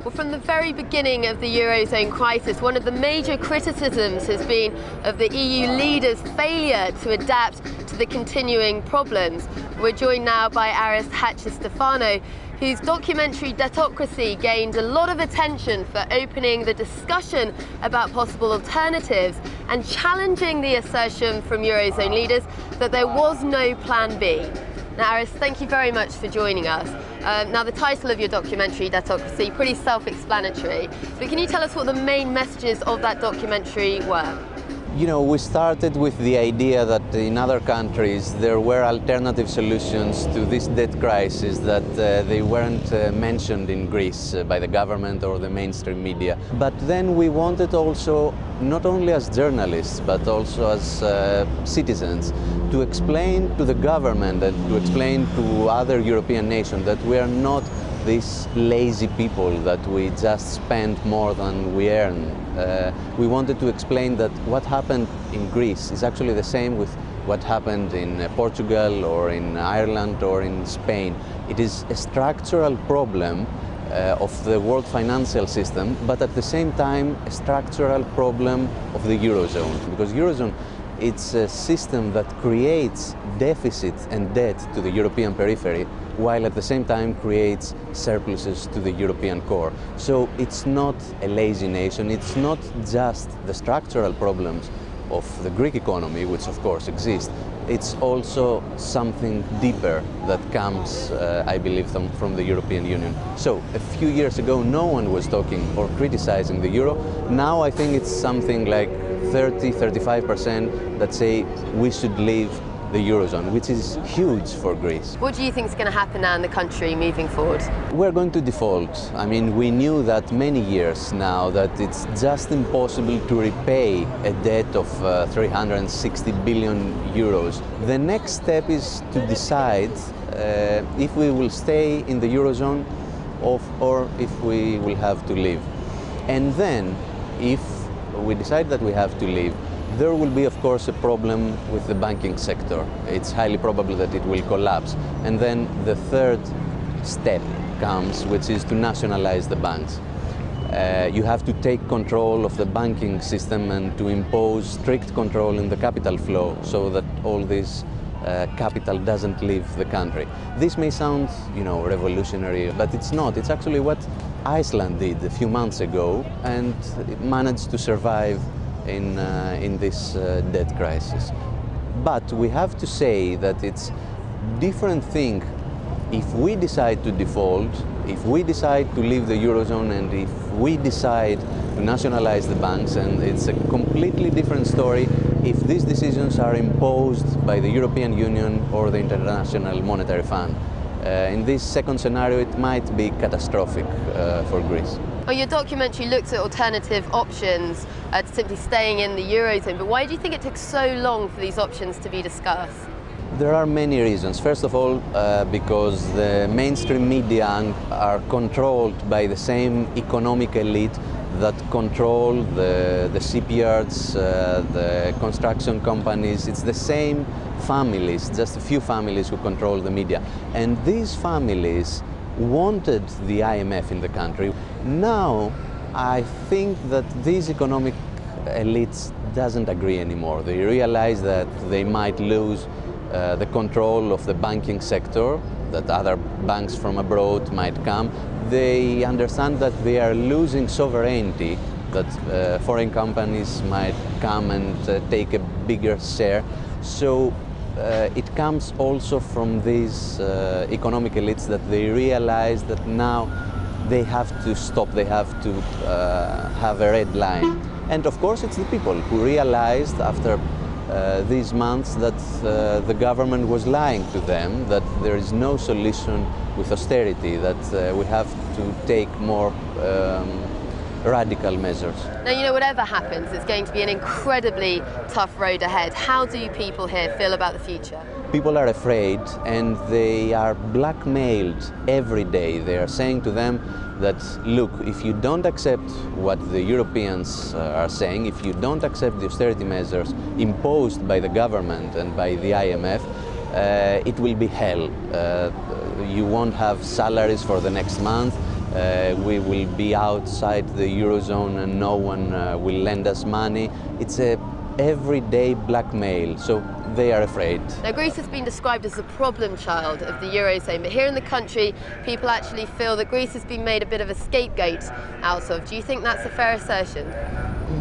Well, from the very beginning of the Eurozone crisis, one of the major criticisms has been of the EU leaders' failure to adapt to the continuing problems. We're joined now by Aris Hatzistefanou, whose documentary Debtocracy gained a lot of attention for opening the discussion about possible alternatives and challenging the assertion from Eurozone leaders that there was no plan B. Now, Aris, thank you very much for joining us. Now, the title of your documentary, Debtocracy, pretty self-explanatory, but can you tell us what the main messages of that documentary were? You know, we started with the idea that in other countries there were alternative solutions to this debt crisis that they weren't mentioned in Greece by the government or the mainstream media. But then we wanted also, not only as journalists, but also as citizens, to explain to the government and to explain to other European nations that we are not these lazy people, that we just spend more than we earn. We wanted to explain that what happened in Greece is actually the same with what happened in Portugal or in Ireland or in Spain. It is a structural problem of the world financial system, but at the same time a structural problem of the Eurozone. Because Eurozone, it's a system that creates deficit and debt to the European periphery, while at the same time creates surpluses to the European core. So it's not a lazy nation, it's not just the structural problems of the Greek economy, which of course exist, it's also something deeper that comes, I believe, from the European Union. So a few years ago no one was talking or criticizing the euro. Now I think it's something like 30–35% that say we should leave the Eurozone, which is huge for Greece. What do you think is going to happen now in the country moving forward? We're going to default. I mean, we knew that many years now, that it's just impossible to repay a debt of 360 billion euros. The next step is to decide if we will stay in the Eurozone or if we will have to leave. And then, if we decide that we have to leave, there will be, of course, a problem with the banking sector. It's highly probable that it will collapse. And then the third step comes, which is to nationalize the banks. You have to take control of the banking system and to impose strict control in the capital flow so that all this capital doesn't leave the country. This may sound, you know, revolutionary, but it's not. It's actually what Iceland did a few months ago and it managed to survive in this debt crisis. But we have to say that it's a different thing if we decide to default, if we decide to leave the Eurozone, and if we decide to nationalize the banks, and it's a completely different story if these decisions are imposed by the European Union or the International Monetary Fund. In this second scenario, it might be catastrophic for Greece. Well, your documentary looks at alternative options to simply staying in the Eurozone, but why do you think it took so long for these options to be discussed? There are many reasons. First of all, because the mainstream media are controlled by the same economic elite that control the shipyards, the construction companies. It's the same families, just a few families who control the media. And these families wanted the IMF in the country. Now, I think that these economic elites doesn't agree anymore. They realize that they might lose the control of the banking sector, that other banks from abroad might come. They understand that they are losing sovereignty, that foreign companies might come and take a bigger share. So it comes also from these economic elites that they realize that now they have to stop, they have to have a red line. And of course it's the people who realized after these months that the government was lying to them, that there is no solution with austerity, that we have to take more radical measures. Now, you know, whatever happens, it's going to be an incredibly tough road ahead. How do people here feel about the future? People are afraid and they are blackmailed every day. They are saying to them that, look, if you don't accept what the Europeans are saying, if you don't accept the austerity measures imposed by the government and by the IMF, it will be hell. You won't have salaries for the next month. We will be outside the Eurozone and no one will lend us money. It's a everyday blackmail, so they are afraid. Now, Greece has been described as the problem child of the Eurozone, but here in the country, people actually feel that Greece has been made a bit of a scapegoat out of. Do you think that's a fair assertion?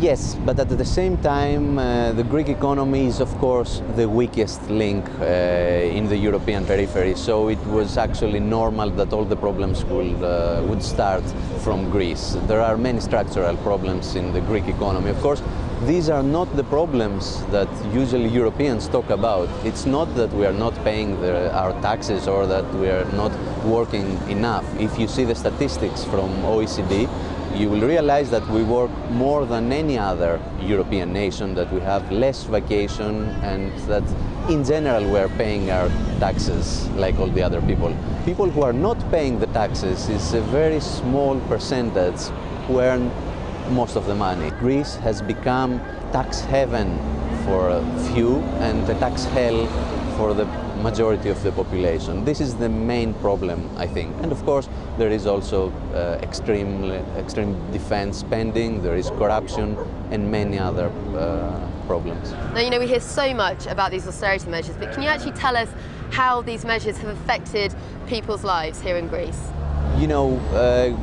Yes, but at the same time, the Greek economy is, of course, the weakest link in the European periphery, so it was actually normal that all the problems would start from Greece. There are many structural problems in the Greek economy. Of course, these are not the problems that usually Europeans talk about. It's not that we are not paying our taxes or that we are not working enough. If you see the statistics from OECD, you will realize that we work more than any other European nation, that we have less vacation, and that in general we are paying our taxes like all the other people. People who are not paying the taxes is a very small percentage who earn most of the money. Greece has become tax heaven for a few and a tax hell for the majority of the population. This is the main problem, I think. And of course, there is also extreme defense spending, there is corruption and many other problems. Now, you know, we hear so much about these austerity measures, but can you actually tell us how these measures have affected people's lives here in Greece? You know,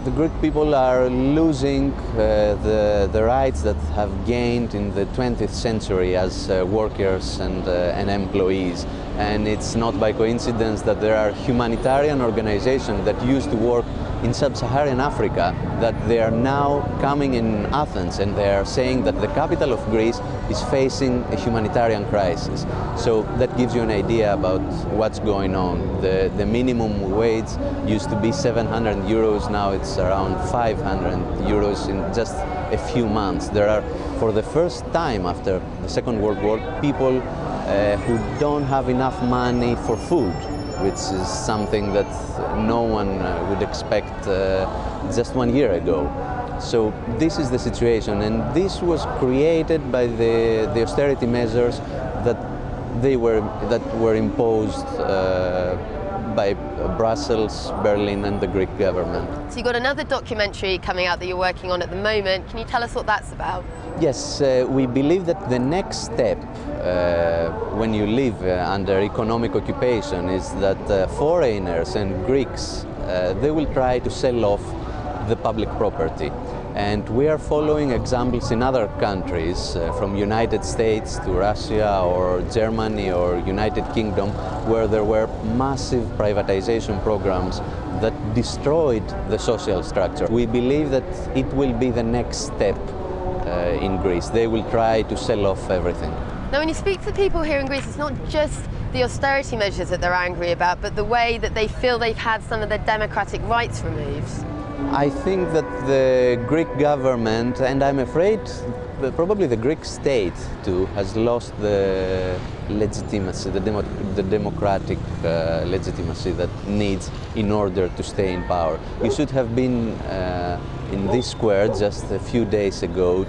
the Greek people are losing the rights that have gained in the 20th century as workers and employees. And it's not by coincidence that there are humanitarian organizations that used to work in sub-Saharan Africa, that they are now coming in Athens and they are saying that the capital of Greece is facing a humanitarian crisis. So that gives you an idea about what's going on. The minimum wage used to be 700 euros, now it's around 500 euros in just a few months. There are, for the first time after the Second World War, people who don't have enough money for food, which is something that no one would expect just 1 year ago. So this is the situation, and this was created by the austerity measures that were imposed by Brussels, Berlin and the Greek government. So you've got another documentary coming out that you're working on at the moment. Can you tell us what that's about? Yes, we believe that the next step when you live under economic occupation is that foreigners and Greeks, they will try to sell off the public property. And we are following examples in other countries, from United States to Russia or Germany or United Kingdom, where there were massive privatization programs that destroyed the social structure. We believe that it will be the next step in Greece. They will try to sell off everything. Now, when you speak to people here in Greece, it's not just the austerity measures that they're angry about, but the way that they feel they've had some of their democratic rights removed. I think that the Greek government, and I'm afraid probably the Greek state too, has lost the legitimacy, the democratic legitimacy that needs in order to stay in power. You should have been in this square just a few days ago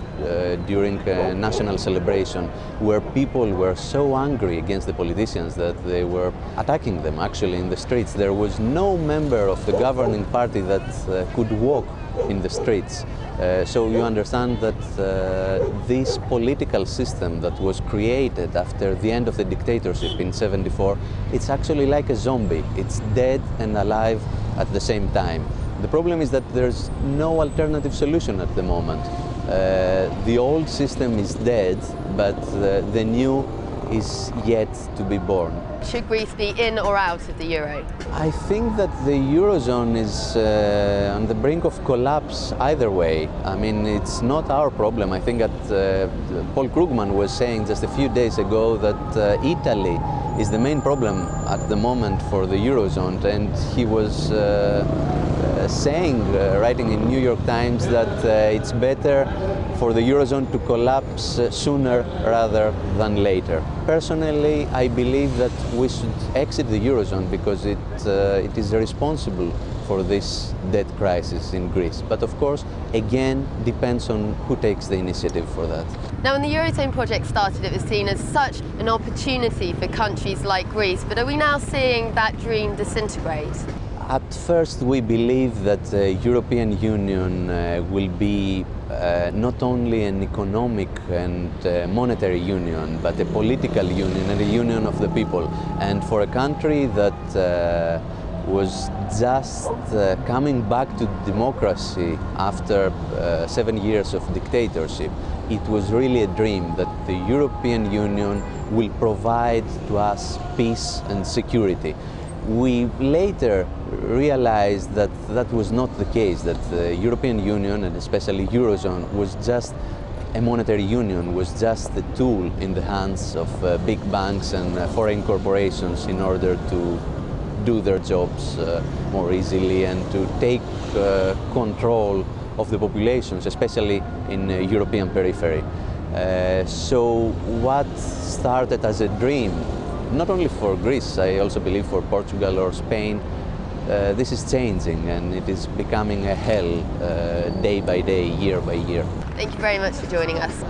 during a national celebration where people were so angry against the politicians that they were attacking them actually in the streets. There was no member of the governing party that could walk in the streets. So you understand that this political system that was created after the end of the dictatorship in '74, it's actually like a zombie. It's dead and alive at the same time. The problem is that there's no alternative solution at the moment. The old system is dead, but the new is yet to be born. Should Greece be in or out of the euro? I think that the Eurozone is on the brink of collapse either way. I mean, it's not our problem. I think that Paul Krugman was saying just a few days ago that Italy is the main problem at the moment for the Eurozone, and he was saying, writing in New York Times, that it's better for the Eurozone to collapse sooner rather than later. Personally, I believe that we should exit the Eurozone because it is responsible for this debt crisis in Greece. But of course, again, depends on who takes the initiative for that. Now, when the Eurozone project started, it was seen as such an opportunity for countries like Greece, but are we now seeing that dream disintegrate? At first, we believe that the European Union will be not only an economic and monetary union, but a political union and a union of the people. And for a country that was just coming back to democracy after 7 years of dictatorship, it was really a dream that the European Union will provide to us peace and security. We later realized that that was not the case, that the European Union, and especially Eurozone, was just a monetary union, was just a tool in the hands of big banks and foreign corporations in order to do their jobs more easily and to take control of the populations, especially in European periphery. So what started as a dream, not only for Greece, I also believe for Portugal or Spain, this is changing and it is becoming a hell day by day, year by year. Thank you very much for joining us.